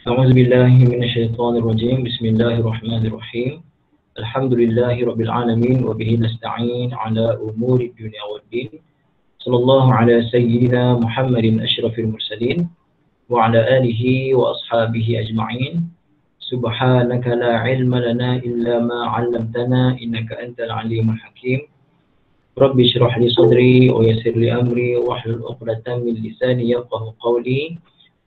أعوذ بالله من الشيطان الرجيم. بسم الله الرحمن الرحيم. الحمد لله رب العالمين وبه نستعين على أمور الدنيا والدين. صلى الله على سيدنا محمد أشرف المرسلين وعلى آله وأصحابه أجمعين. سبحانك لا علم لنا إلا ما علمتنا إنك أنت العليم الحكيم. رب اشرح لي صدري ويسر لي أمري واحلل عقدة من لساني يفقهوا قولي.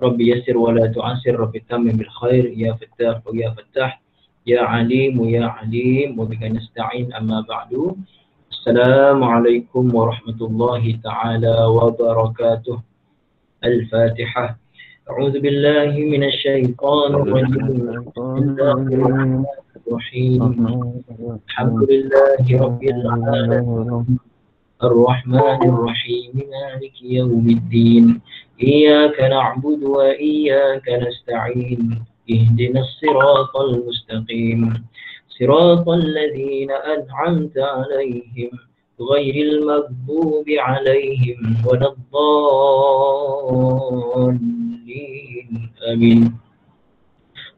رب يسر ولا تعسر. رب تمم بالخير. يا فتاح ويا فتاح. يا عليم ويا عليم وبك نستعين. أما بعد. السلام عليكم ورحمة الله تعالى وبركاته. الفاتحة. أعوذ بالله من الشيطان الرجيم. بسم الله الرحمن الرحيم. الحمد لله رب العالمين الرحمن الرحيم مالك يوم الدين. إياك نعبد وإياك نستعين. اهدنا الصراط المستقيم صراط الذين أنعمت عليهم غير المغضوب عليهم ولا الضالين. آمين.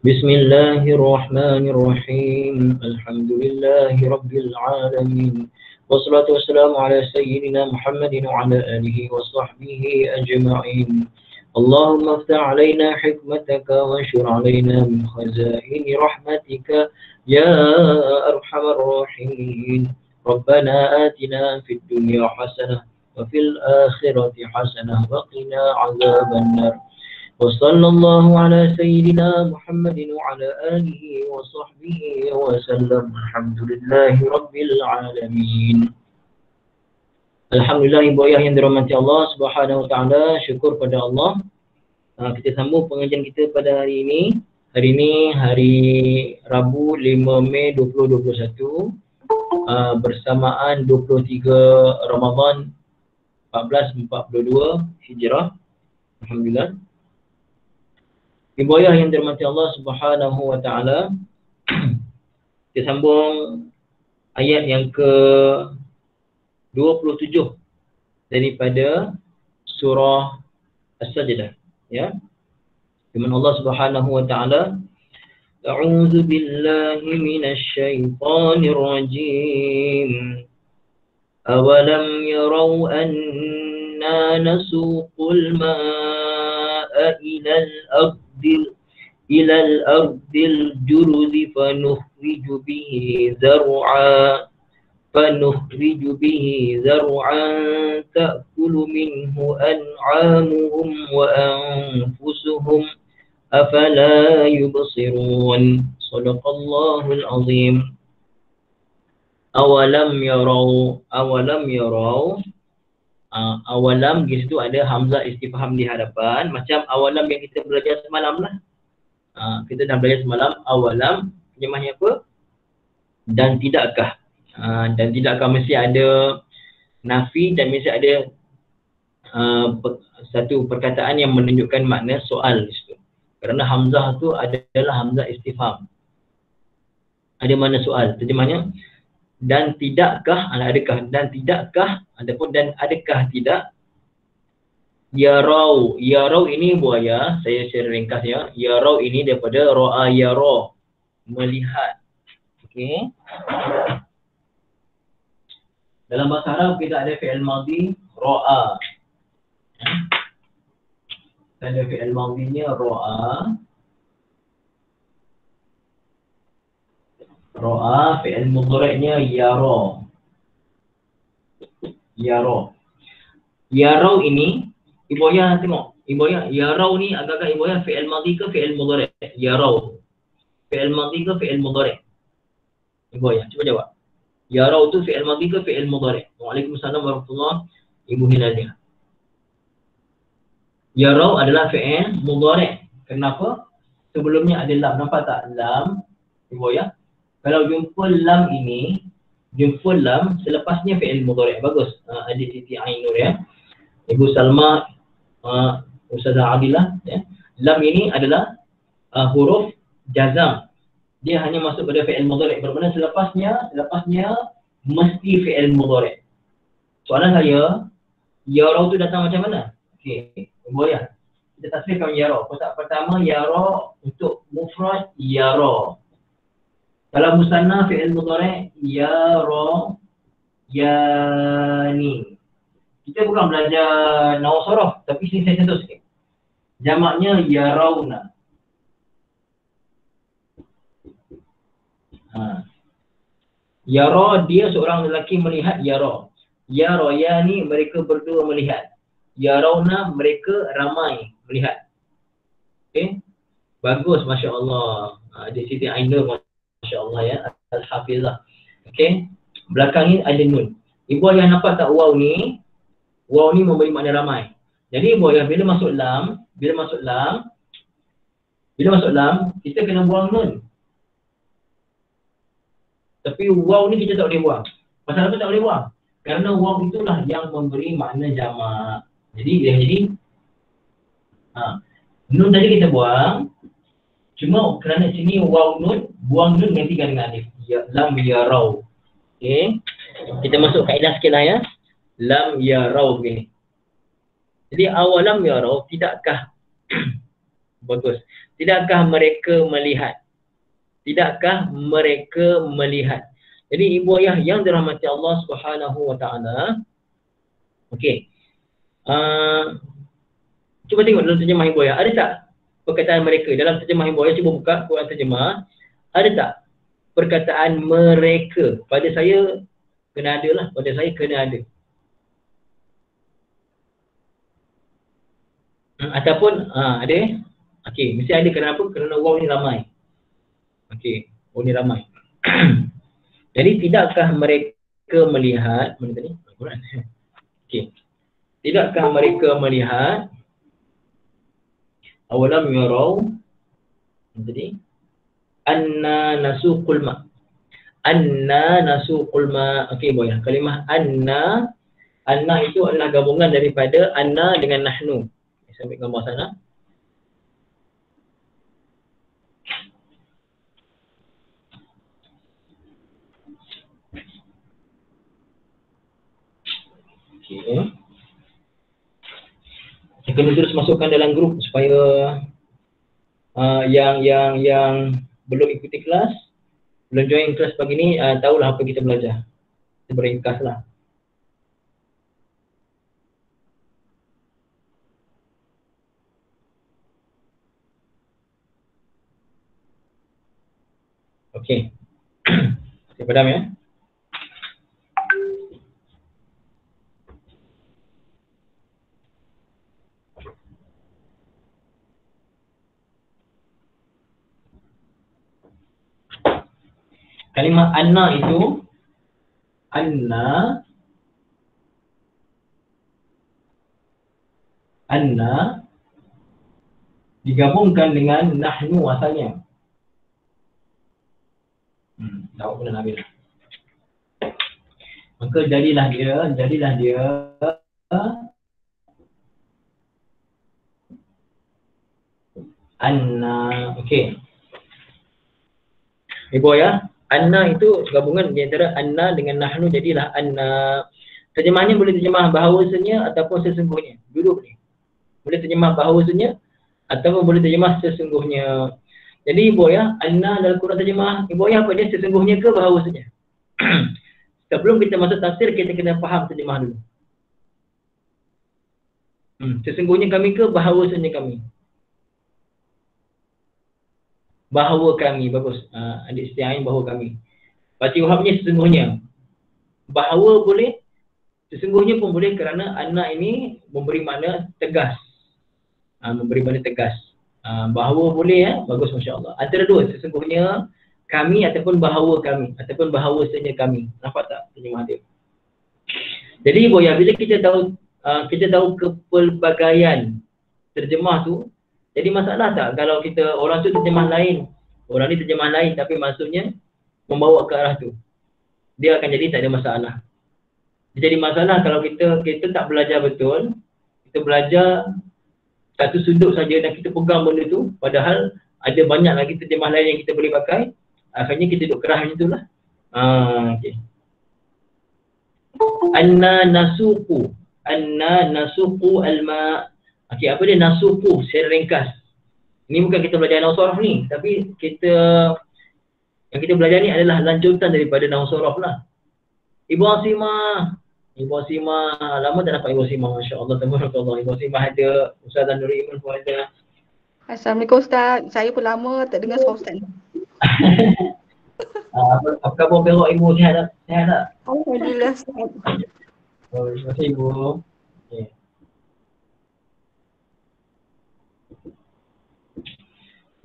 بسم الله الرحمن الرحيم. الحمد لله رب العالمين والصلاة والسلام على سيدنا محمد وعلى آله وصحبه أجمعين. اللهم افتح علينا حكمتك وانشر علينا من خزائن رحمتك يا أرحم الراحمين. ربنا آتنا في الدنيا حسنة وفي الآخرة حسنة وقنا عذاب النار. وصلى الله على سيدنا محمد وعلى آله وصحبه وسلم. الحمد لله رب العالمين. Alhamdulillah, ibu ayah yang dirahmati Allah Subhanahu wa taala, syukur pada Allah. Kita sambung pengajian kita pada hari ini. Hari ini hari Rabu 5 Mei 2021 bersamaan 23 Ramadan 1442 Hijrah. Alhamdulillah. Ibu ayah yang dirahmati Allah Subhanahu wa taala, kita sambung ayat yang ke 27 daripada surah As-Sajdah, ya. Firman Allah Subhanahu wa taala, A'udzu billahi minasy syaithanir rajim. Awalam yarau anna nasuqul ma'a إلى الأرض الجرز فنخرج به زرعا تأكل منه أنعامهم وأنفسهم أفلا يبصرون. صدق الله العظيم. أولم يروا awalam di situ ada hamzah istifham di hadapan, macam awalam yang kita belajar semalam lah. Kita dah belajar semalam, awalam terjemahnya apa? Dan tidakkah. Dan tidakkah mesti ada nafi dan mesti ada satu perkataan yang menunjukkan makna soal di situ. Kerana hamzah tu adalah hamzah istifham. Ada makna soal. Terjemahnya dan tidakkah, adakah, dan tidakkah, ataupun dan adakah tidak. Yarau ini buaya, saya share ringkasnya. Yarau ini daripada ra'a yara, melihat. Okey. Dalam bahasa Arab kita ada fi'il madhi ra'a. Ada fi'il madhinya ra'a. Ra'a, fi'il mudhari'nya yara. Yarau ini, ibu ayah tengok. Ibu ayah, yarau ni agak-agak ibu ayah fi'il madhi ke fi'il mudhari'? Yarau. Fi'il madhi ke fi'il mudhari'? Ibu ayah, cuba jawab. Yarau tu fi'il madhi ke fi'il mudhari'? Waalaikumsalam warahmatullahi. Ibu Hilalia. Yarau adalah fi'il mudhari'. Kenapa? Sebelumnya ada lam. Nampak tak? Lam. Ibu ayah. Kalau jumpa lam ini, jumpa lam selepasnya fi'il mudhari'. Bagus. Adik Siti Ainur, ya. Ibu Salma, Ustazah Adilah, ya. Lam ini adalah huruf jazam. Dia hanya masuk pada fi'il mudhari'. Bermakna selepasnya mesti fi'il mudhari'. Soalan saya, yarau tu datang macam mana? Okey, ibu ayah. kita tasrifkan yara. Kotak pertama yara untuk mufrad yara. Kalau musanna fi'il mudhari' yara yani. Kita bukan belajar nahwu sharaf, tapi sini saya sentuh sikit. Jamaknya yarawna. Yara, dia seorang lelaki melihat yara. Yara yani, mereka berdua melihat. Yarawna, mereka ramai melihat. Okey. Bagus, Masya Allah. Adik Siti Ainul, Masya Allah ya. Al-Hafizah. Okey. Belakang ni ada nun. Ibu ayah nampak tak waw ni? Waw ni memberi makna ramai. Jadi ibu ayah bila masuk lam, kita kena buang nun. Tapi waw ni kita tak boleh buang. Pasal apa tak boleh buang? Kerana waw itulah yang memberi makna jamak. Jadi dia jadi nun tadi kita buang. Cuma kerana sini waw nun, buang nun gantikan dengan alif. Ya, lam yarau. Okey. Kita masuk kaedah sikit lah ya. Lam yarau begini. Jadi awalam yarau, tidakkah bagus. Tidakkah mereka melihat? Tidakkah mereka melihat? Jadi ibu ayah yang dirahmati Allah Subhanahu wa taala. Okey. Cuba tengok dalam terjemah ibu ayah. Ada tak perkataan mereka dalam terjemah ibu ayah? Cuba buka Quran terjemah. Ada tak perkataan mereka? Pada saya kena ada lah. Pada saya kena ada. Ataupun ada. Okey, mesti ada. Kenapa? Kerana waw ni ramai. Okey, waw ni ramai. Jadi tidakkah mereka melihat? Mana tadi? Okey. Tidakkah mereka melihat? Awalam yarau. Jadi anna nasuqul ma. Anna nasuqul ma. Okey boy. Kalimah anna itu adalah gabungan daripada anna dengan nahnu. Saya ambil gambar sana. Okey. Saya kena terus masukkan dalam grup supaya yang belum ikuti kelas, belum join kelas pagi ni, tahulah apa kita belajar. Kita beringkas lah. Okey. Saya padam ya. Kalimah anna itu anna digabungkan dengan nahnu asalnya. Tahu pun nak ambil. Maka jadilah dia anna. Okey. Ibu ya, anna itu gabungan di antara anna dengan nahnu, jadilah anna. Terjemahnya boleh terjemah bahawasanya ataupun sesungguhnya. Duduk ni. Boleh terjemah bahawasanya ataupun boleh terjemah sesungguhnya. Jadi ibu ya, anna dalam Quran terjemah, ibu ya apa dia, sesungguhnya ke bahawasanya? Sebelum kita masuk tafsir, kita kena faham terjemah dulu. Sesungguhnya kami ke bahawasanya kami? Bahawa kami, bagus. Adik Siti bahawa kami. Pakcik Wahabnya sesungguhnya. Bahawa boleh, sesungguhnya pun boleh kerana anna ini memberi makna tegas. Memberi makna tegas. Bahawa boleh ya, bagus Masya Allah. Antara dua, sesungguhnya kami ataupun bahawa kami, ataupun bahawasanya kami. Nampak tak terjemah dia? Jadi boya, bila kita tahu kepelbagaian terjemah tu, jadi masalah tak kalau kita orang tu terjemah lain, orang ni terjemah lain tapi maksudnya membawa ke arah tu. Dia akan jadi tak ada masalah. Dia jadi masalah kalau kita tak belajar betul, kita belajar satu sudut saja dan kita pegang benda tu, padahal ada banyak lagi terjemah lain yang kita boleh pakai. Akhirnya kita duduk kerah macam itulah. Okey. Anna nasuqu al-ma. Okey, apa dia nasuku secara ringkas? Ini bukan kita belajar nahwu sorof ni, tapi yang kita belajar ni adalah lanjutan daripada nahwu sorof lah. Ibu Asimah. Ibu Asimah, lama tak dapat Ibu Asimah, masya-Allah, tabarakallah. Ibu Asimah ada, Ustazah Nur Iman pun ada. Assalamualaikum Ustaz. Saya pun lama tak dengar suara Ustaz. Apa khabar Perak Ibu? Sihat tak? Sihat tak? Alhamdulillah sihat. Oh, terima kasih Ibu. Okay.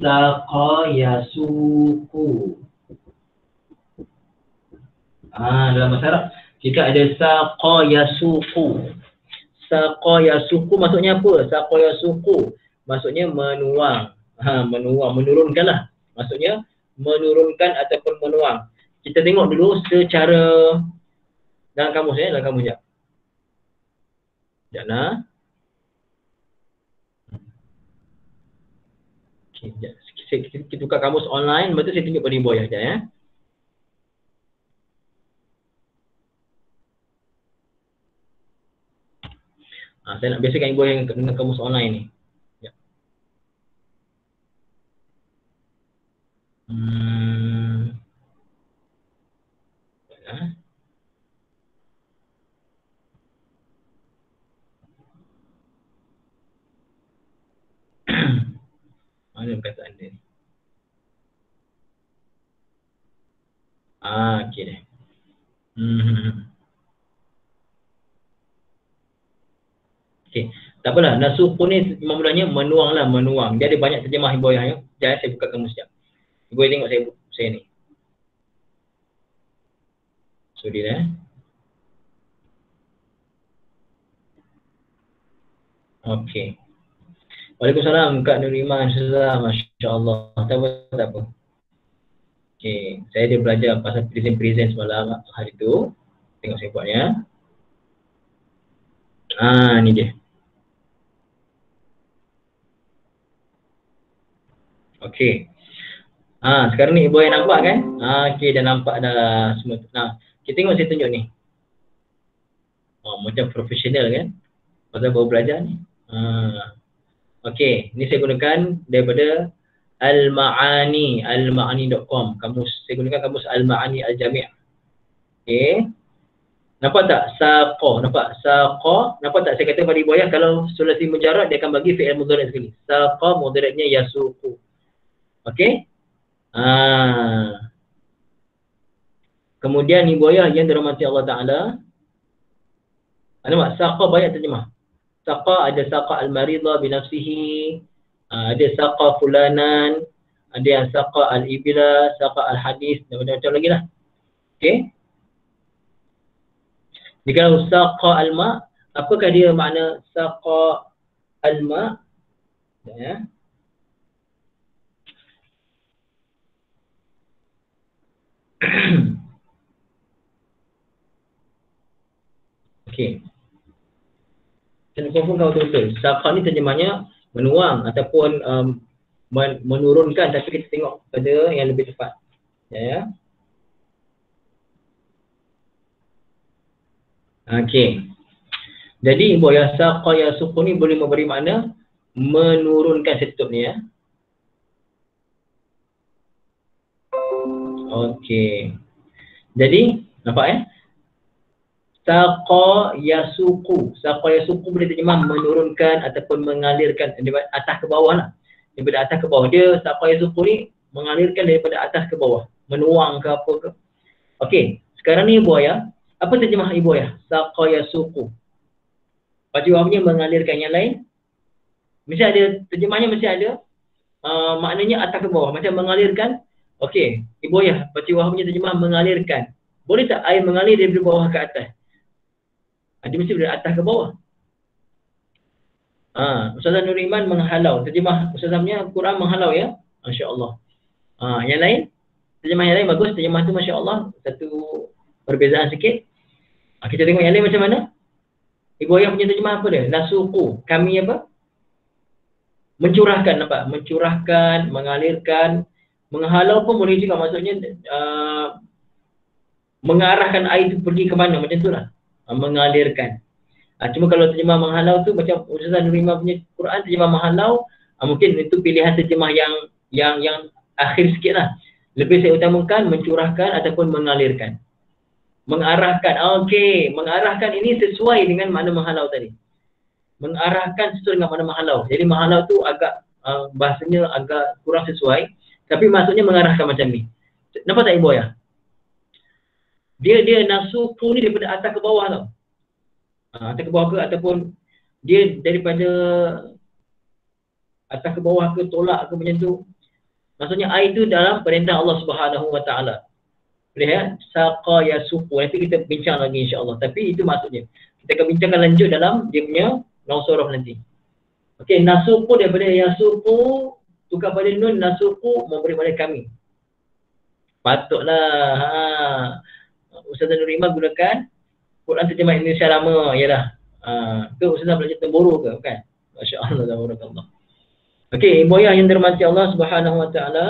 Saqa yasuku. Dalam bahasa Arab kita ada saqa yasuku. Saqa yasuku maksudnya apa? Saqa yasuku maksudnya menuang. Menuang, menurunkanlah. Maksudnya menurunkan ataupun menuang. Kita tengok dulu secara dalam kamus ya, dalam kamus sekejap. Sekejap lah. Okay, kita buka kamus online, lepas tu saya tunjuk pada Ibu Ayah sekejap ya. Saya nak biasakan Ibu yang dengan kamus online ni. Ya. Mana perkataan dia ni? Okey deh. Okey. Tak apalah, nasuku ni mulanya menuang lah, menuang. Dia ada banyak terjemah Ibu Ayah ya. Sekejap saya buka kamus sekejap. Ibu Ayah tengok saya ni. Sorry dah. Okey. Waalaikumsalam Kak Nur Iman, masya-Allah. Tak apa. Okey, saya ada belajar pasal present semalam hari tu. Tengok saya buatnya. Ni dia. Okey. Sekarang ni Ibu Ayah nampak kan? Okey, dah nampak dah semua. Kita tengok saya tunjuk ni. Macam profesional kan? Pasal baru belajar ni. Okey, ni saya gunakan daripada almaani.com. Saya gunakan kamus Al-Ma'ani Al-Jami'. Okey. Nampak tak? Saqa, nampak? Saqa, nampak tak saya kata pada Ibu Ayah kalau sulasi mujarrad dia akan bagi fi'il mudhari' sekali. Saqa mudhari'nya yasuqu. Okey? Kemudian Ibu Ayah yang dirahmati Allah Taala. Nampak? Saqa banyak terjemah. Saqa ada saqa al-maridha binafsihi, ada saqa fulanan, ada yang saqa al-ibla, saqa al-hadis, dan macam-macam lagi lah. Okey. Jadi kalau saqa al-ma, apakah dia makna saqa al-ma? Ya. Okey. Saya confirm kau betul-betul. Saqa ni terjemahnya menuang ataupun menurunkan, tapi kita tengok pada yang lebih tepat. Ya. Okey. Jadi Ibu Ayah saqa yasuqu ni boleh memberi makna menurunkan setup ni ya. Okey. Jadi nampak saqa yasuqu. Saqa yasuqu boleh terjemah menurunkan ataupun mengalirkan daripada atas ke bawah lah. Daripada atas ke bawah. Dia saqa yasuqu ni mengalirkan daripada atas ke bawah. Menuang ke apa ke. Okey. Sekarang ni Ibu Ayah. Apa terjemah Ibu Ayah? Saqa yasuqu. Jawabnya mengalirkan. Yang lain? Mesti ada. Terjemahnya mesti ada. Maknanya atas ke bawah. Macam mengalirkan. Okey. Ibu Ayah. Jawabnya terjemah mengalirkan. Boleh tak air mengalir dari bawah ke atas? Dia mesti dari atas ke bawah. Ustazah Nur Iman menghalau. Terjemah Ustazahnya Quran menghalau ya. Masya Allah. Yang lain? Terjemah yang lain bagus. Terjemah tu Masya Allah. Satu perbezaan sikit. Kita tengok yang lain macam mana. Ibu Ayah punya terjemah apa dia? Nasuku. Kami apa? Mencurahkan. Nampak? Mencurahkan, mengalirkan. Menghalau pun boleh juga. Maksudnya mengarahkan air itu pergi ke mana. Macam tu lah. Mengalirkan. Cuma kalau terjemah menghalau tu macam Ustazah Nurima punya Quran terjemah menghalau, mungkin itu pilihan terjemah yang akhir sikit lah. Lebih saya utamakan mencurahkan ataupun mengalirkan. Mengarahkan, okey. Mengarahkan ini sesuai dengan makna menghalau tadi. Mengarahkan sesuai dengan makna menghalau. Jadi menghalau tu agak bahasanya agak kurang sesuai, tapi maksudnya mengarahkan macam ni. Nampak tak Ibu ya? Dia nasuku ni daripada atas ke bawah tau. Atas ke bawah ke ataupun dia daripada atas ke bawah ke tolak ke macam tu. Maksudnya air tu dalam perintah Allah Subhanahu Wa Taala. Boleh ya? Saqa yasuqu. Nanti kita bincang lagi insya-Allah. Tapi itu maksudnya. Kita akan bincangkan lanjut dalam dia punya long surah nanti. Okey, nasuqu daripada yasuqu tukar pada nun, nasuqu memberi pada kami. Patutlah Ustazah Nurima gunakan Quran terjemah Indonesia lama, ialah ke Ustazah belajar Temburu ke? Bukan? Masya-Allah, tabarakallah. Okey, ibu ayah yang dirahmati Allah Subhanahu Wa Taala,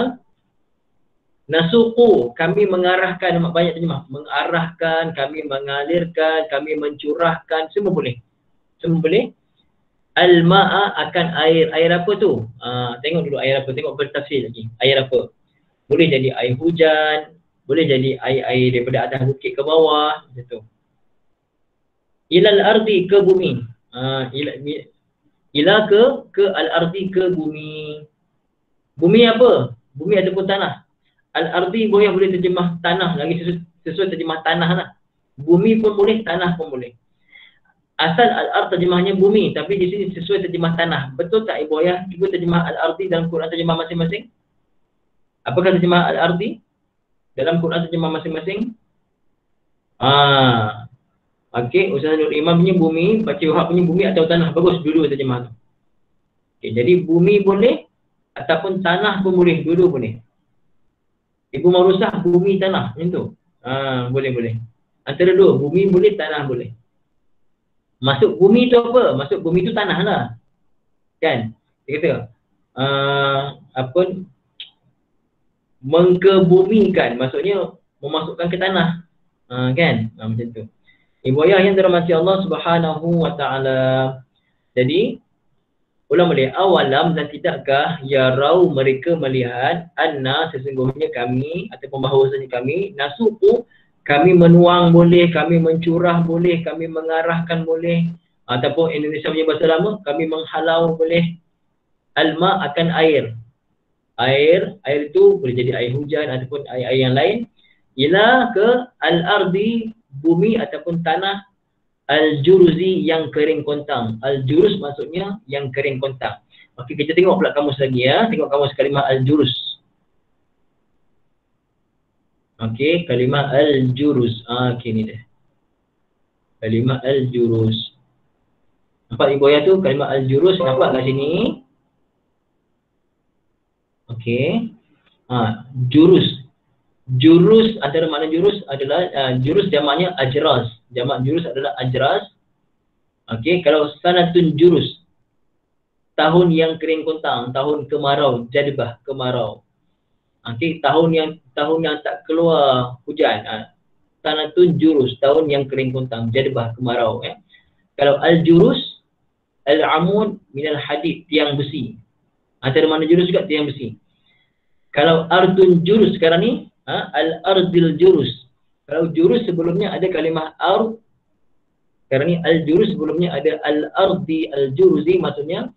nasuqu, kami mengarahkan, banyak terjemah, mengarahkan, kami mengalirkan, kami mencurahkan, semua boleh. Semua boleh. Al-ma'a akan air. Air apa tu? Tengok dulu air apa, tengok bertafsir lagi. Air apa? Boleh jadi air hujan, boleh jadi air daripada atas bukit ke bawah, macam tu. Ilal ardi, ke bumi. Ila ke al-ardi, ke bumi. Bumi apa? Bumi ataupun tanah. Al-ardi boleh terjemah tanah, lagi sesuai terjemah tanah lah. Bumi pun boleh, tanah pun boleh. Asal al-ard terjemahnya bumi, tapi di sini sesuai terjemah tanah. Betul tak Ibu Ayah? Cuba terjemah al-ardi dalam Quran terjemah masing-masing. Apakah terjemah al-ardi dalam Quran terjemah masing-masing? Okey, Ustazah Nur Imam punya bumi, Baca Wahab punya bumi atau tanah. Bagus, dua-dua terjemah tu. Okey, jadi bumi boleh ataupun tanah pun boleh, dua-dua boleh. Ibu Marusah bumi tanah macam tu. Boleh. Antara dua, bumi boleh, tanah boleh. Masuk bumi tu apa? Masuk bumi tu tanah lah. Kan? Dia kata mengkebumikan, maksudnya memasukkan ke tanah. Kan? Macam tu. Ibu ayah yang dirahmati Allah Subhanahu Wa Taala. Jadi ulang balik, awalam dan tidakkah yarau, mereka melihat, anna sesungguhnya kami ataupun bahawasanya kami, nasuku, kami menuang boleh, kami mencurah boleh, kami mengarahkan boleh, ataupun Indonesia punya bahasa lama, kami menghalau boleh. Alma akan air. Air itu boleh jadi air hujan ataupun air yang lain. Ila ke al-ardi, bumi ataupun tanah, al-juruzi, yang kering kontang. Al-juruz maksudnya yang kering kontang. Okey, kita tengok pula kamus lagi ya. Tengok kamus kalimah al-juruz. Okey, kalimah al-juruz. Okey ni dia. Kalimah al-juruz. Nampak Ibu Ayah tu kalimah al-juruz, nampak kat sini. Okey. Juruz. Juruz, antara makna juruz adalah juruz jamaknya ajraz. Jamak juruz adalah ajraz. Okey, kalau sanatun juruz, tahun yang kering kontang, tahun kemarau, jadbah, kemarau. Okey, tahun yang tak keluar hujan. Sanatun juruz, tahun yang kering kontang, jadbah, kemarau. Kalau al-juruz, al-amud minal hadid, tiang besi. Antara makna juruz juga tiang besi. Kalau ardun juruz sekarang ni, al-ardil juruz. Kalau juruz sebelumnya ada kalimah ard, sekarang ni al-juruz sebelumnya ada al-ardi al-juruzi, maksudnya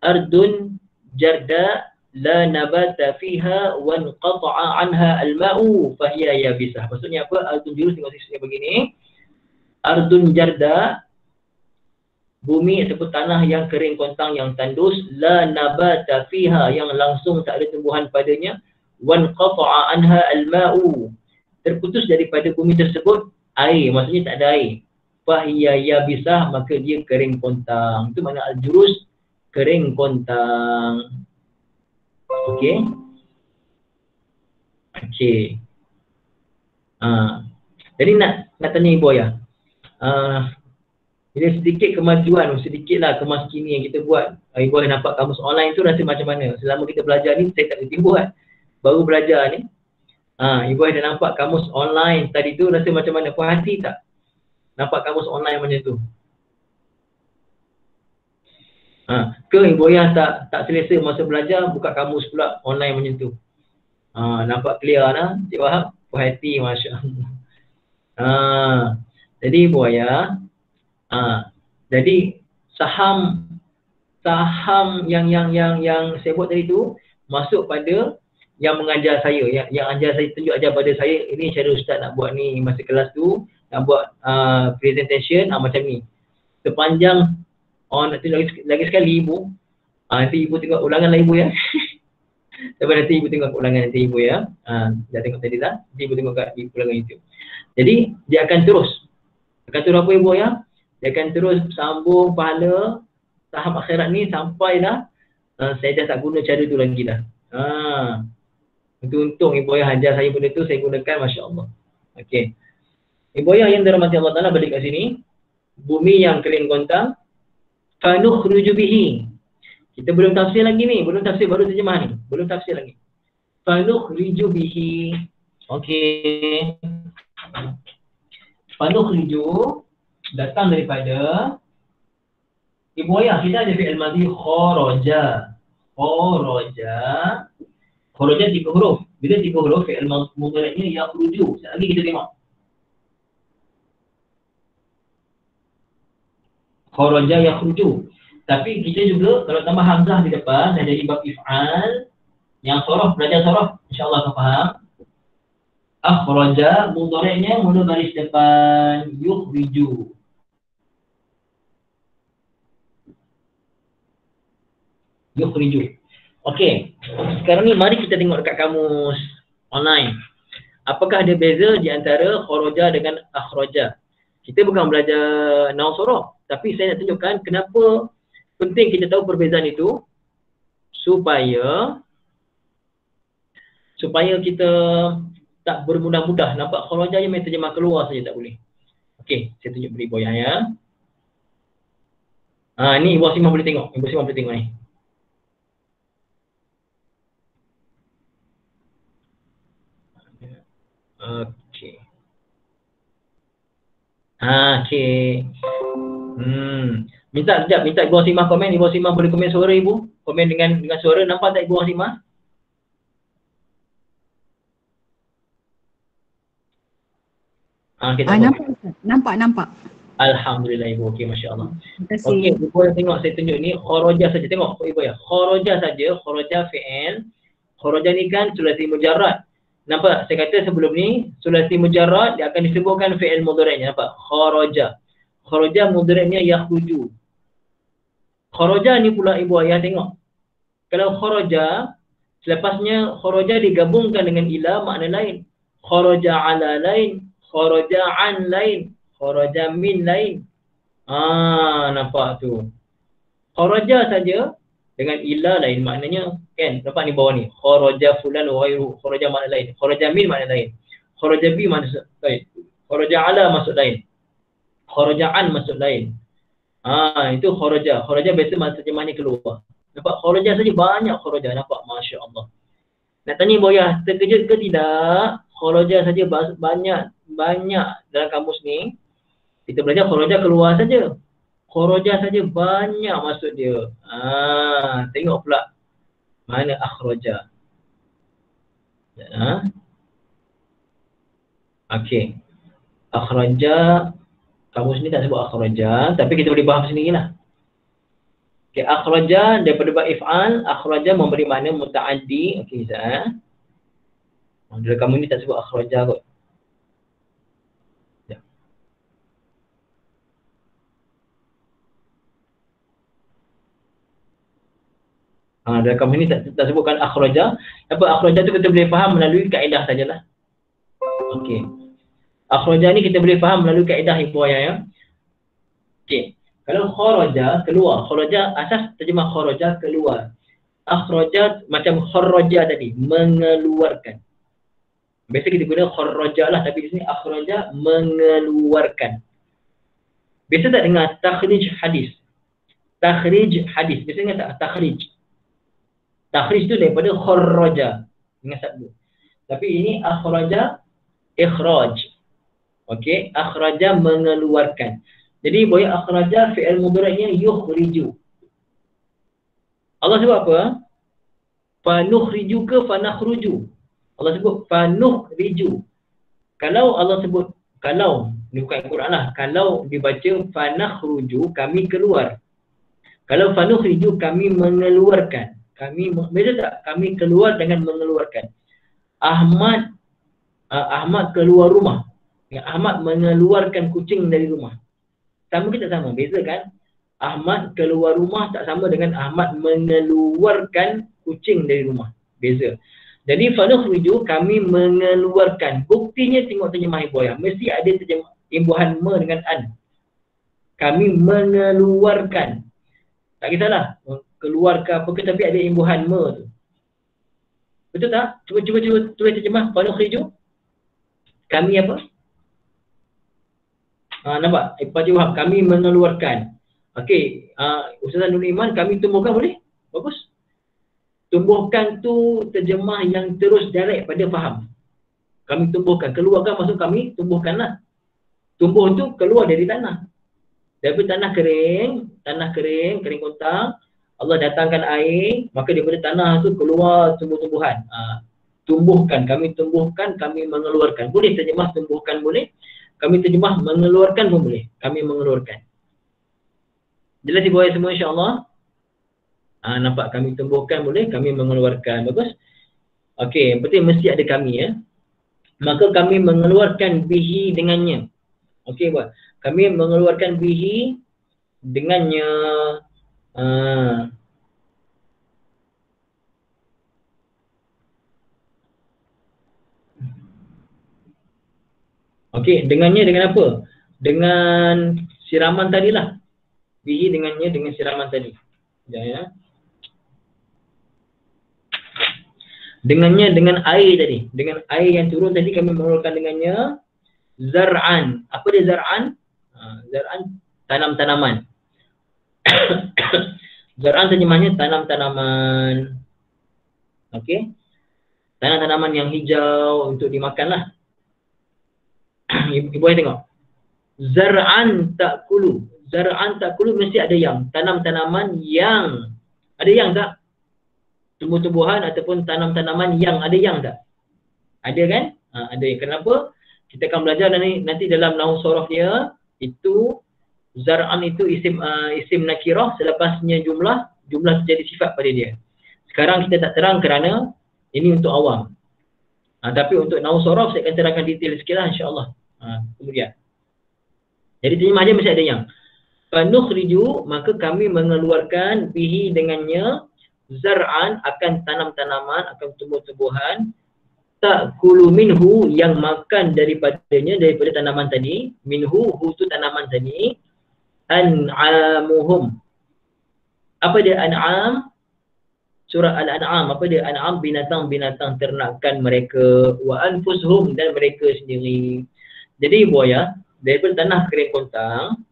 ardun jarda la nabata fiha wa anqata'a anha al-ma'u fahiya yabisah. Maksudnya apa? Ardun juruz tengok sini begini. Ardun jarda, bumi ataupun tanah yang kering kontang, yang tandus, la nabata fiha, yang langsung tak ada tumbuhan padanya, wan qata'a anha al-ma'u, terputus daripada bumi tersebut air, maksudnya tak ada air. Fahiya yabisah, maka dia kering kontang. Itu makna al-juruz, kering kontang. Okey. Okey. Jadi nak tanya Ibu Ayah. Jadi sedikit kemajuan, sedikitlah kemaskinian yang kita buat. Ibu Ayah nampak kamus online tu rasa macam mana? Selama kita belajar ni, saya tak berhenti buat. Baru belajar ni. Ibu Ayah dah nampak kamus online tadi tu, rasa macam mana? Puas hati tak? Nampak kamus online macam tu? Ke ibu ayah tak selesa masa belajar, buka kamus pula online macam tu. Nampak clear lah, Cik Wahab? Puas hati, Masya Allah. Jadi ibu ayah, jadi saham yang saya buat tadi tu masuk pada yang mengajar saya, yang ajar saya, tunjuk ajar pada saya, ini cara ustaz nak buat ni masa kelas tu, nak buat presentation macam ni. Sepanjang nak tunjuk lagi sekali ibu, nanti ibu tengok ulangan lah ibu ya. Sampai nanti ibu tengok ulangan nanti ibu ya. Dah tengok tadi dah, nanti ibu tengok kat ulangan itu. Jadi dia akan terus apa ibu ya? Dia akan terus sambung pahala tahap akhirat ni sampai dah saya dah tak guna cara tu lagi dah. Untung ibu ayah ajar saya benda tu, saya gunakan, Masya Allah. Okey. Ibu ayah yang dirahmati Allah Ta'ala, balik kat sini. Bumi yang kering gontang, fanukhruju bihi. Kita belum tafsir lagi ni, belum tafsir, baru terjemah ni. Belum tafsir lagi. Fanukhriju bihi. Okey. Fanukhriju datang daripada ibu ayah, kita ada fi'il madhi kharaja. Kharaja 3 huruf. Bila 3 huruf, fi'il mudhari'nya yakhruju. Sekali lagi kita tengok. Kharaja yakhruju. Tapi kita juga kalau tambah hamzah di depan dah jadi bab if'al. Yang sorof, belajar sorof, insya-Allah akan faham. Akhraja mudhari'nya mula baris depan yukhriju. Yukhriju. Okey. Sekarang ni mari kita tengok dekat kamus online. Apakah ada beza di antara kharaja dengan akhraja? Kita bukan belajar nahu sorof, tapi saya nak tunjukkan kenapa penting kita tahu perbezaan itu supaya kita tak bermudah-mudah. Nampak kharaja yang main terjemah keluar saja tak boleh. Okey, saya tunjuk beri boyah ya. Ni Ibu Asimah boleh tengok. Ibu Asimah boleh tengok ni. Okey. Okey. Minta Ibu Asimah komen. Ibu Asimah boleh komen suara Ibu? Komen dengan suara. Nampak tak Ibu Asimah? Nampak. Alhamdulillah Ibu. Okey, Masya Allah. Okey, Ibu boleh tengok saya tunjuk ni kharaja saja. Tengok Ibu ya. Kharaja saja, kharaja fi'il. Kharaja ni kan sulasi mujarrad. Nampak? Saya kata sebelum ni sulasi mujarrad dia akan disebutkan fi'il mudhari'nya. Nampak? Kharaja. Kharaja mudhari'nya yakhruju. Kharaja ni pula Ibu ayah tengok. Kalau kharaja, selepasnya kharaja digabungkan dengan ila makna lain. Kharaja ala lain. Kharaja an lain, kharaja min lain. Nampak tu. Kharaja saja dengan ila lain maknanya kan. Nampak ni bawah ni. Kharaja fulan wa ghairu. Kharaja makna lain. Kharaja min makna lain. Kharaja bi maksud lain. Kharaja ala maksud lain. Kharaja an maksud lain. Itu kharaja. Kharaja biasa maksud terjemahnya keluar. Nampak kharaja saja banyak kharaja. Nampak, Masya Allah. Nak tanya boyah, terkejut ke tidak? Kharaja saja banyak dalam kamus ni. Kita belajar kharaja keluar saja. Kharaja saja banyak maksud dia. Tengok pula mana akhraja. Okey. Akhraja, kamus ni tak sebut akhraja, tapi kita boleh faham sendirilah. Okey, akhraja daripada bab if'al, akhraja memberi makna muta'addi. Okey, dalam kamus ni tak sebut akhraja kot. Dalam kamus ni tak sebutkan akhraja. Apa akhraja tu kita boleh faham melalui kaedah sajalah. Okey. Akhraja ni kita boleh faham melalui kaedah Ibu ayah ya. Okey. Kalau kharaja keluar, kharaja asas terjemah kharaja keluar. Akhraja macam kharaja tadi, mengeluarkan. Biasa kita guna kharaja lah, tapi di sini akhraja mengeluarkan. Biasa tak dengar takhrij hadis. Takhrij hadis. Biasa dengar tak takhrij. Takhrij tu daripada kharaja. Ingat dulu. Tapi ini akhraja ikhraj. Okey, akhraja mengeluarkan. Jadi boleh akhraja fi'il mudhari'nya yukhriju. Allah sebut apa? Fanukhriju ke fanakhruju. Allah sebut fanukhriju. Kalau Allah sebut, kalau ni bukan Al-Quran lah, kalau dibaca fanakhruju, kami keluar. Kalau fanukhriju, kami mengeluarkan. Kami, beza tak? Kami keluar dengan mengeluarkan. Ahmad keluar rumah. Ahmad mengeluarkan kucing dari rumah. Sama ke tak sama? Beza kan? Ahmad keluar rumah tak sama dengan Ahmad mengeluarkan kucing dari rumah. Beza. Jadi fanukhriju, kami mengeluarkan. Buktinya tengok terjemah Ibu Ayah. Mesti ada terjemah imbuhan me dengan an. Kami mengeluarkan. Tak kisahlah keluar ke apa ke, tapi ada imbuhan me tu. Betul tak? Cuba tulis terjemah fanukhriju. Kami apa? Nampak? Pak Wahab, kami mengeluarkan. Okey, Ustazah Nur Iman, kami tumbuhkan boleh? Bagus. Tumbuhkan tu terjemah yang terus direct pada faham. Kami tumbuhkan. Keluarkan maksud kami tumbuhkanlah. Tumbuh tu keluar dari tanah. Daripada tanah kering kontang, Allah datangkan air, maka daripada tanah tu keluar tumbuh-tumbuhan. Tumbuhkan, kami mengeluarkan. Boleh terjemah tumbuhkan boleh. Kami terjemah mengeluarkan pun boleh. Kami mengeluarkan. Jelas Ibu Ayah semua insya-Allah? Nampak, kami tumbuhkan boleh, kami mengeluarkan. Bagus. Okey, yang penting mesti ada kami ya. Maka kami mengeluarkan bihi dengannya. Okey buat. Kami mengeluarkan bihi dengannya. Okey, dengannya dengan apa? Dengan siraman tadilah. Bihi dengannya dengan siraman tadi. Sekejap ya. Dengannya dengan air tadi. Dengan air yang turun tadi kami mengeluarkan dengannya zar'an. Apa dia zar'an? Zar'an tanam-tanaman. Zar'an terjemahnya tanam-tanaman. Okey. Tanam-tanaman yang hijau untuk dimakanlah. Ibu ayah tengok. Zar'an ta'kulu. Zar'an ta'kulu mesti ada yang. Tanam-tanaman yang. Ada yang tak? Tumbuh-tumbuhan ataupun tanam-tanaman yang. Ada yang tak? Ada kan? Ada yang. Kenapa? Kita akan belajar nanti dalam nahwu sorof dia. Itu zar'an itu isim nakirah. Selepasnya jumlah jadi sifat pada dia. Sekarang kita tak terang kerana ini untuk awam. Tapi untuk nahwu sorof saya akan terangkan detail sikit lah insya-Allah. Kemudian. Jadi terjemah dia mesti ada yang. Fanukhriju, maka kami mengeluarkan bihi dengannya zar'an, akan tanam-tanaman, akan tumbuh-tumbuhan, ta'kulu minhu, yang makan daripada tanaman tadi, minhu, hu tu tanaman tadi, an'amuhum. Apa dia an'am? Surah Al-An'am, apa dia an'am? Binatang-binatang ternakan mereka, wa anfushum, dan mereka sendiri. Jadi Ibu Ayah, daripada tanah kering kontang,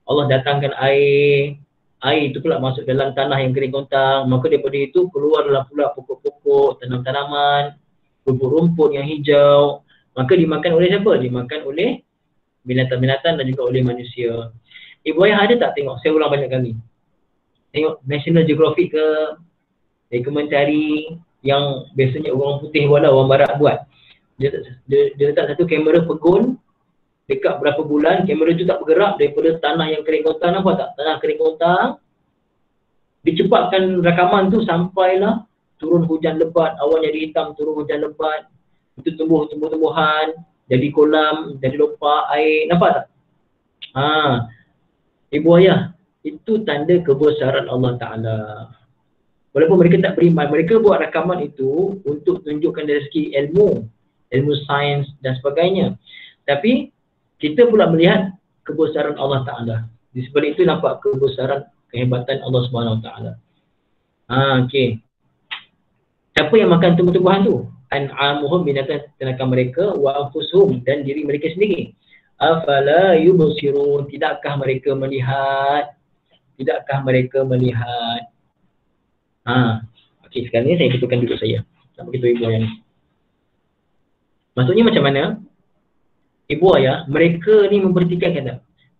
Allah datangkan air itu pula masuk dalam tanah yang kering kontang, maka daripada itu keluarlah pula pokok-pokok, tanam-tanaman, rumput-rumput yang hijau, maka dimakan oleh siapa? Dimakan oleh binatang-binatang dan juga oleh manusia. Ibu Ayah ada tak tengok? Saya ulang banyak kali. Tengok National Geographic ke, dokumentari yang biasanya orang putih walau orang barat buat. Dia letak satu kamera pegun dekat berapa bulan, kamera tu tak bergerak daripada tanah yang kering kontang. Nampak tak? Tanah kering kontang. Dicepatkan rakaman tu sampailah turun hujan lebat, awan jadi hitam, turun hujan lebat. Itu tumbuh-tumbuhan, jadi kolam, jadi lopak air. Nampak tak? Ibu Ayah, itu tanda kebesaran Allah Ta'ala. Walaupun mereka tak beriman, mereka buat rakaman itu untuk tunjukkan dari segi ilmu sains dan sebagainya. Tapi kita pula melihat kebesaran Allah Ta'ala. Di sebalik itu nampak kebesaran, kehebatan Allah Subhanahu Wa Ta'ala. Okey. Siapa yang makan tumbuh-tumbuhan tu? An'amuhum, binatang ternakan mereka, wa anfusuhum, dan diri mereka sendiri. Afala yubsirun, tidakkah mereka melihat? Tidakkah mereka melihat? Okey, sekarang ni saya betulkan duduk saya. Tak begitu Ibu Ayah ni. Maksudnya macam mana? Ibu Ayah, mereka ni mempertikaikan tak?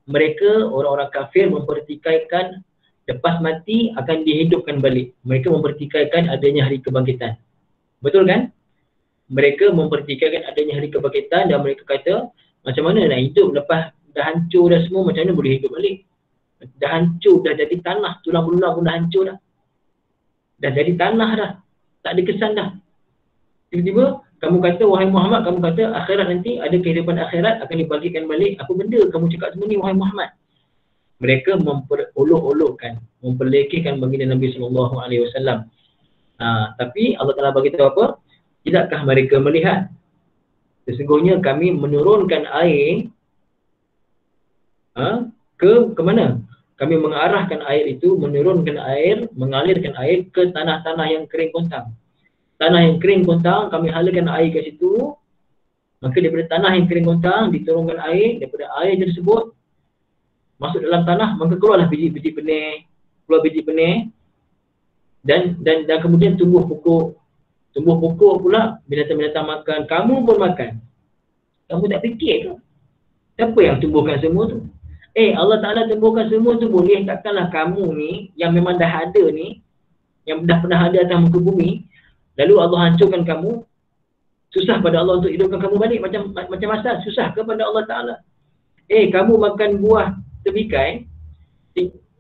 Mereka, orang-orang kafir mempertikaikan lepas mati akan dihidupkan balik. Mereka mempertikaikan adanya hari kebangkitan. Betul kan? Mereka mempertikaikan adanya hari kebangkitan dan mereka kata, macam mana nak hidup lepas dah hancur dah semua, macam mana boleh hidup balik? Dah hancur, dah jadi tanah, tulang belulang pun dah hancur dah. Dah jadi tanah dah, tak ada kesan dah. Tiba-tiba kamu kata, wahai Muhammad, kamu kata akhirat nanti ada kehidupan akhirat, akan dibangkitkan balik. Apa benda kamu cakap semua ni, wahai Muhammad? Mereka memperolok-olokkan, memperlekehkan baginda Nabi SAW. Tapi Allah Ta'ala beritahu apa? Tidakkah mereka melihat? Sesungguhnya kami menurunkan air ke mana? Kami mengarahkan air itu, menurunkan air, mengalirkan air ke tanah-tanah yang kering kontang. Tanah yang kering kontang, kami halakan air ke situ. Maka daripada tanah yang kering kontang, diturunkan air. Daripada air tersebut masuk dalam tanah, maka keluarlah biji-biji benih. Keluar biji benih. Dan kemudian tumbuh pokok. Tumbuh pokok pula, binatang-binatang makan. Kamu pun makan. Kamu tak fikir ke? Siapa yang tumbuhkan semua tu? Allah Ta'ala tumbuhkan semua tu boleh. Takkanlah kamu ni, yang memang dah ada ni, yang dah pernah ada atas muka bumi, lalu Allah hancurkan kamu, susah pada Allah untuk hidupkan kamu balik. Macam asal, susah kepada Allah Ta'ala. Kamu makan buah tebikai,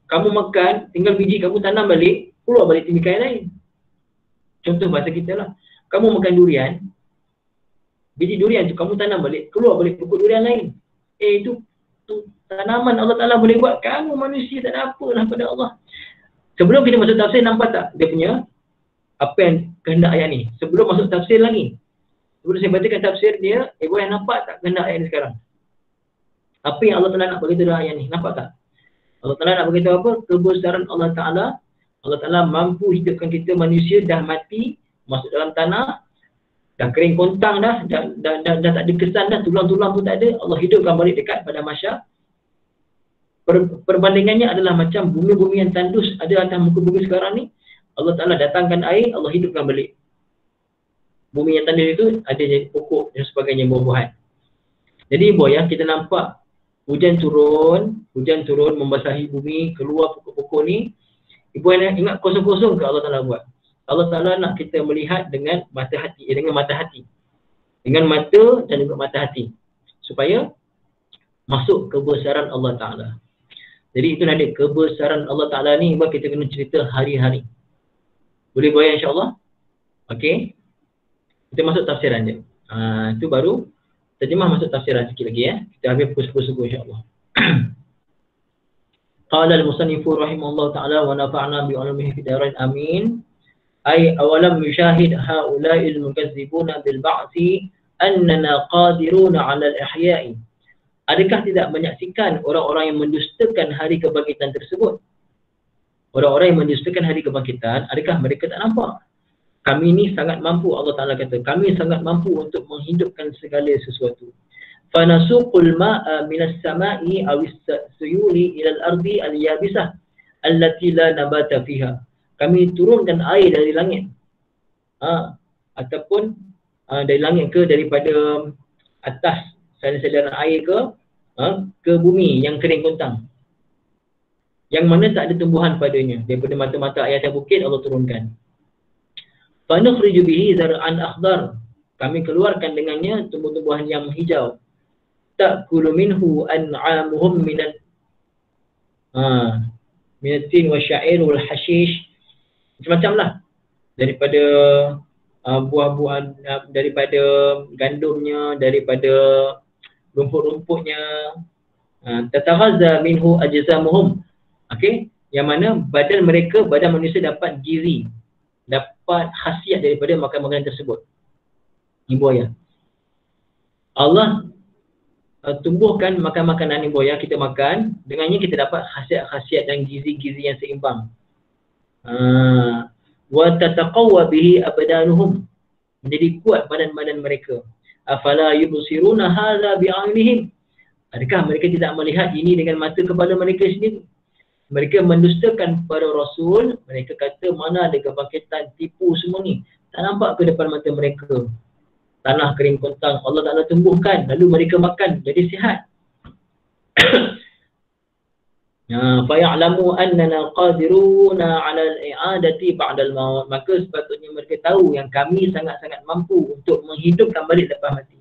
kamu makan, tinggal biji kamu tanam balik, keluar balik tebikai lain. Contoh bahasa kita lah, kamu makan durian, biji durian tu kamu tanam balik, keluar balik pokok durian lain. Itu tanaman Allah Ta'ala boleh buat. Kamu manusia tak ada apalah pada Allah. Sebelum kita masuk tafsir, nampak tak dia punya apa yang kehendak ayat ni? Sebelum masuk tafsir lagi, sebelum saya bacakan tafsir dia, boleh nampak tak kehendak ayat ni sekarang? Apa yang Allah Ta'ala nak beritahu dalam ayat ni? Nampak tak? Allah Ta'ala nak beritahu apa? Kebesaran Allah Ta'ala. Allah Ta'ala mampu hidupkan kita manusia dah mati, masuk dalam tanah, dah kering kontang dah tak ada kesan dah, tulang-tulang pun tak ada. Allah hidupkan balik dekat pada mahsyar. Perbandingannya adalah macam bumi-bumi yang tandus ada atas muka bumi sekarang ni. Allah Ta'ala datangkan air, Allah hidupkan balik. Bumi yang tandus itu ada jadi pokok dan sebagainya, buah-buahan. Jadi kita nampak hujan turun membasahi bumi, keluar pokok-pokok ni. Ibu ingat kosong-kosong ke Allah Ta'ala buat? Allah Ta'ala nak kita melihat dengan mata hati, dengan mata dan juga mata hati, supaya masuk kebesaran Allah Ta'ala. Jadi itu nanti kebesaran Allah Ta'ala ni buat kita kena cerita hari-hari. Boleh bayar insyaAllah? Okey, kita masuk tafsiran je. Itu baru terjemah, masuk tafsiran sikit lagi ya. Kita habis pukul-pukul insyaAllah. Qala al-musannifu rahimahullah ta'ala wa nafa'na bi'ulumihi fid dharain amin. Ay awalam yushahid haula'il mukazzibuna bil ba'thi annana qadiruna 'ala al-ihya'i. Adakah tidak menyaksikan orang-orang yang mendustakan hari kebangkitan tersebut? Orang-orang yang mendustakan hari kebangkitan, adakah mereka tak nampak? Kami ni sangat mampu, Allah Ta'ala kata, kami sangat mampu untuk menghidupkan segala sesuatu. Fanasuqul ma'a minas sama'i awis suyuri ilal ardi al-yabisah allati la nabata fiha. Kami turunkan air dari langit. Ataupun dari langit ke daripada atas saluran air ke bumi yang kering kontang, yang mana tak ada tumbuhan padanya. Daripada mata-mata air atas bukit Allah turunkan. Fa nukhriju bihi zar'an akhdar. Kami keluarkan dengannya tumbuh-tumbuhan yang hijau. Ta'kulu minhu an'amuhum minatin wa sya'ir wal hashish. Macam-macam lah. Daripada buah-buahan, daripada gandumnya, daripada rumput-rumputnya. Tataghazza minhu ajzamuhum. Okey, yang mana badan mereka, badan manusia dapat gizi, dapat khasiat daripada makan-makanan tersebut. Ini buaya. Allah tumbuhkan makan-makanan ini buaya, kita makan, dengannya kita dapat khasiat-khasiat dan gizi-gizi yang seimbang. Wa tataqawwa bihi abdanuhum, menjadi kuat badan-badan mereka. Afala yubsiruna hadza bi'ainihim. Adakah mereka tidak melihat ini dengan mata kepala mereka sendiri? Mereka mendustakan para rasul. Mereka kata mana ada kebangkitan, tipu semua ni. Tak nampak ke depan mata mereka? Tanah kering kontang Allah Ta'ala tumbuhkan, lalu mereka makan jadi sihat. Faya'lamu annana qadiruna 'ala al-i'adati ba'da al-maut. Maka sepatutnya mereka tahu yang kami sangat-sangat mampu untuk menghidupkan balik lepas mati.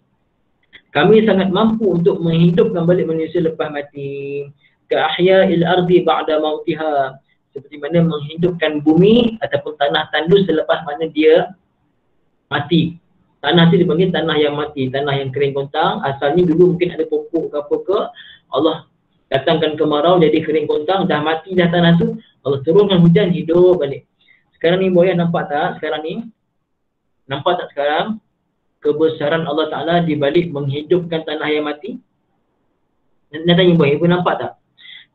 Kami sangat mampu untuk menghidupkan balik manusia lepas mati. Ka'ahya'il ardi ba'da mautiha. Seperti mana menghidupkan bumi ataupun tanah tandus selepas mana dia mati. Tanah tu dipanggil tanah yang mati, tanah yang kering kontang. Asalnya dulu mungkin ada pokok ke apa ke, Allah datangkan kemarau jadi kering kontang, dah mati dah tanah tu, Allah turunkan hujan, hidup balik. Sekarang ni boya nampak tak sekarang ni? Nampak tak sekarang kebesaran Allah Ta'ala di balik menghidupkan tanah yang mati? Nak tanya boya, ibu nampak tak?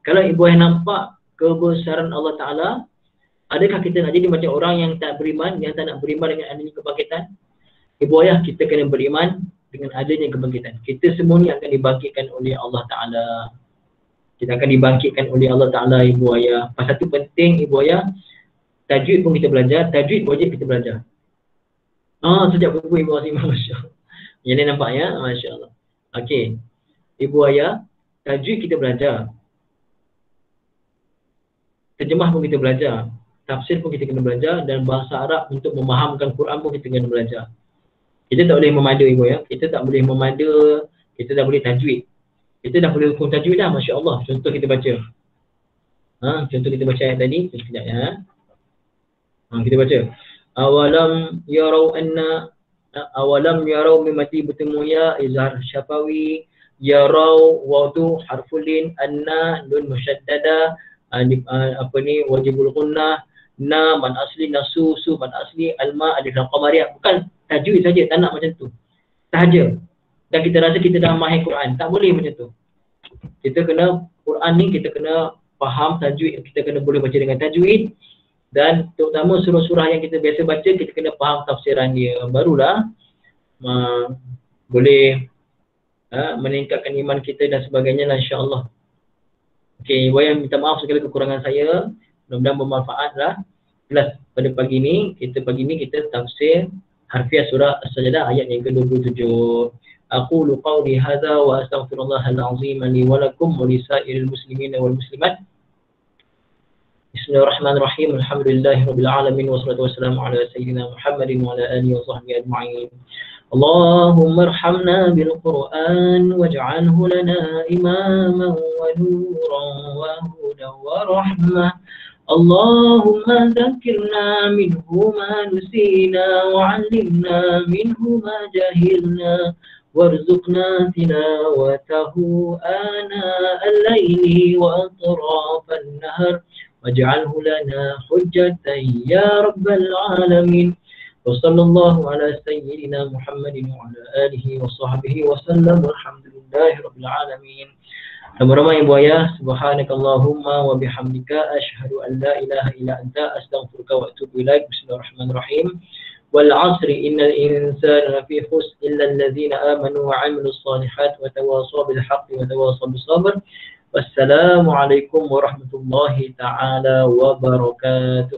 Kalau ibu nampak kebesaran Allah Ta'ala, adakah kita nak jadi macam orang yang tak beriman, yang tak nak beriman dengan adanya kebangkitan? Ibu ayah, kita kena beriman dengan adanya kebangkitan. Kita semua ni akan dibangkitkan oleh Allah Ta'ala. Kita akan dibangkitkan oleh Allah Ta'ala, ibu ayah. Pasal tu penting ibu ayah, tajwid pun kita belajar, tajwid wajib kita belajar. Sejak buku ibu ayah, Masya Allah. Yang ni nampak ya, Masya Allah. Okey, ibu ayah, tajwid kita belajar. Terjemah pun kita belajar. Tafsir pun kita kena belajar. Dan bahasa Arab untuk memahamkan Quran pun kita kena belajar. Kita tak boleh memada ibu ya. Kita tak boleh memada, kita tak boleh tajwid. Kita dah boleh hukum tajwid dah, Masya Allah. Contoh kita baca. Contoh kita baca ayat tadi. Sekejap ya. Kita baca. Awalam yarau mimati bertemu ya izhar syafawi yarau wadu harfulin anna nun musyaddada wajibul gunnah na man asli nasu su man asli alma alif lam qamariyah. Bukan tajwid saja, tak nak macam tu sahaja. Dan kita rasa kita dah mahir Quran, tak boleh macam tu. Kita kena Quran ni, kita kena faham tajwid, kita kena boleh baca dengan tajwid. Dan terutama surah-surah yang kita biasa baca, kita kena faham tafsiran dia. Barulah boleh meningkatkan iman kita dan sebagainya lah, insya-Allah. Okey, ibu ayah minta maaf segala kekurangan saya. Mudah-mudahan bermanfaat lah. Jelas pada pagi ni kita tafsir harfiah surah As-Sajdah ayat yang ke-27. Aqulu qawli hadza wa astaghfirullahal azim li wa lakum wa lisa'iril muslimin wal muslimat. Bismillahirrahmanirrahim. Alhamdulillahirabbil alamin wassalatu wassalamu ala sayyidina Muhammadin wa ala alihi wa sahbihi ajma'in. Allahumma arhamna bil Qur'an waj'alhu lana imaman wa nuran wa hudan wa rahmah. Allahumma dhakkirna minhu ma nusina wa 'allimna minhu ma jahilna warzuqna tilawatahu ana al-laili wa atrafan nahar waj'alhu lana hujjatan ya rabbal alamin. Wa sallallahu ala sayyidina Muhammadin wa ala alihi wa sahbihi wa sallam walhamdulillahi rabbil alamin. Ramai-ramai ibu ayah, subhanakallahumma wa bihamdika asyhadu an la ilaha illa anta astaghfiruka wa atubu ilaik. Bismillahirrahmanirrahim. Wal 'asri innal insana lafi khusr illa alladhina amanu wa 'amilus solihat wa tawasaw bil haqqi wa tawasaw bis sabr. Wassalamu alaikum warahmatullahi taala wabarakatuh.